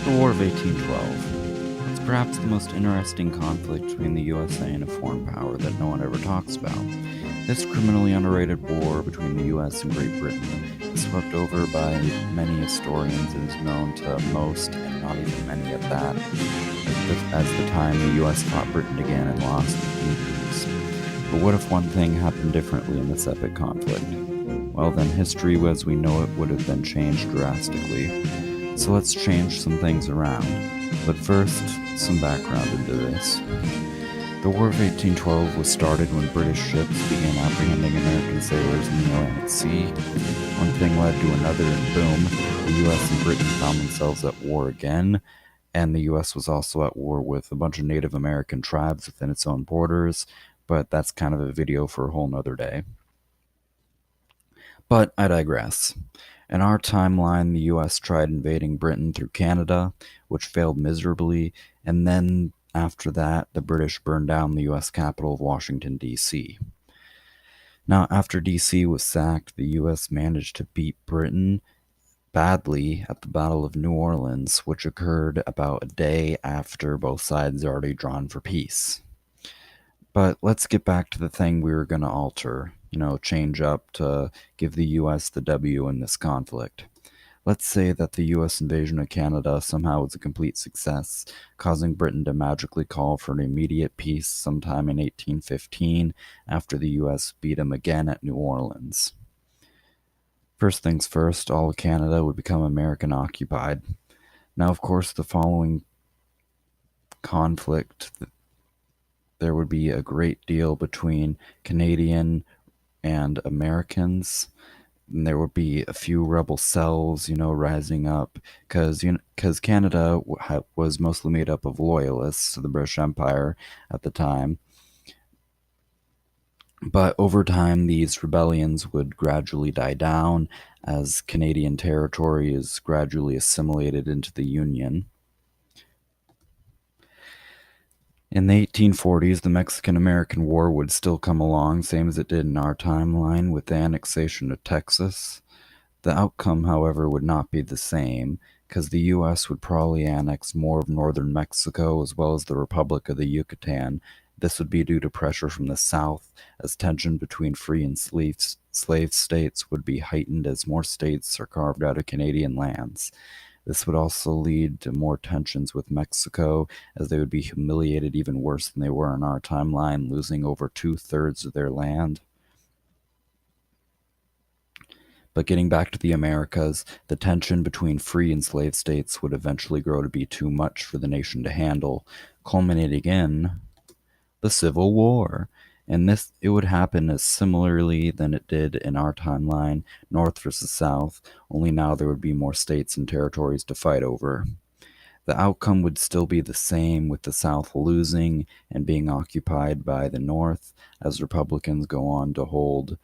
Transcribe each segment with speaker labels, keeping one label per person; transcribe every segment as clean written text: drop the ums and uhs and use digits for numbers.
Speaker 1: The War of 1812. It's perhaps the most interesting conflict between the USA and a foreign power that no one ever talks about. This criminally underrated war between the US and Great Britain is swept over by many historians and is known to most, and not even many at that, as the time the US fought Britain again and lost the Peace. But what if one thing happened differently in this epic conflict? Well, then history as we know it would have been changed drastically. So let's change some things around. But first, some background into this. The War of 1812 was started when British ships began apprehending American sailors in the Atlantic Sea. One thing led to another, and boom, the US and Britain found themselves at war again. And the US was also at war with a bunch of Native American tribes within its own borders. But that's kind of a video for a whole nother day. But I digress. In our timeline, the US tried invading Britain through Canada, which failed miserably, and then after that, the British burned down the US capital of Washington, D.C. Now, after D.C. was sacked, the US managed to beat Britain badly at the Battle of New Orleans, which occurred about a day after both sides had already drawn for peace. But let's get back to the thing we were going to alter, change up to give the US the W in this conflict. Let's say that the US invasion of Canada somehow was a complete success, causing Britain to magically call for an immediate peace sometime in 1815 after the US beat them again at New Orleans. First things first, all of Canada would become American occupied. Now, of course, the following conflict, there would be a great deal between Canadian and Americans. And there would be a few rebel cells, rising up because Canada was mostly made up of loyalists to the British Empire at the time. But over time, these rebellions would gradually die down as Canadian territory is gradually assimilated into the Union. In the 1840s, the Mexican-American War would still come along, same as it did in our timeline with the annexation of Texas. The outcome, however, would not be the same, because the U.S. would probably annex more of northern Mexico as well as the Republic of the Yucatan. This would be due to pressure from the South, as tension between free and slave states would be heightened as more states are carved out of Canadian lands. This would also lead to more tensions with Mexico, as they would be humiliated even worse than they were in our timeline, losing over 2/3 of their land. But getting back to the Americas, the tension between free and slave states would eventually grow to be too much for the nation to handle, culminating in the Civil War. And it would happen as similarly than it did in our timeline, North versus South, only now there would be more states and territories to fight over. The outcome would still be the same, with the South losing and being occupied by the North, as Republicans go on to hold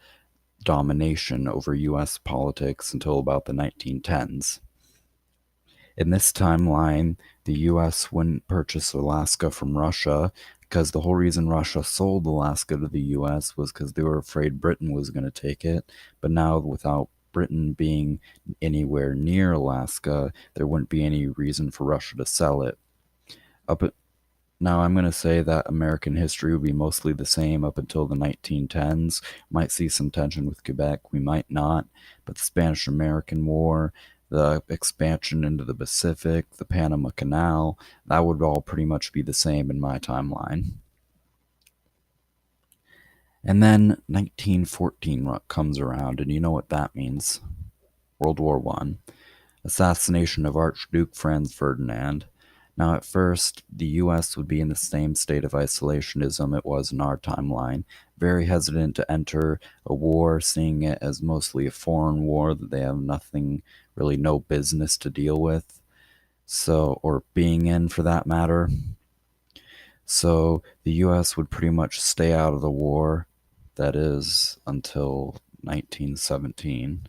Speaker 1: domination over U.S. politics until about the 1910s. In this timeline, the U.S. wouldn't purchase Alaska from Russia, because the whole reason Russia sold Alaska to the U.S. was because they were afraid Britain was going to take it. But now, without Britain being anywhere near Alaska, there wouldn't be any reason for Russia to sell it. Now, I'm going to say that American history would be mostly the same up until the 1910s. Might see some tension with Quebec, we might not. But the Spanish-American War, the expansion into the Pacific, the Panama Canal, that would all pretty much be the same in my timeline. And then 1914 comes around, and you know what that means. World War I. Assassination of Archduke Franz Ferdinand. Now, at first, the U.S. would be in the same state of isolationism it was in our timeline, very hesitant to enter a war, seeing it as mostly a foreign war that they have really no business to deal with, or being in for that matter. So the U.S. would pretty much stay out of the war, that is, until 1917.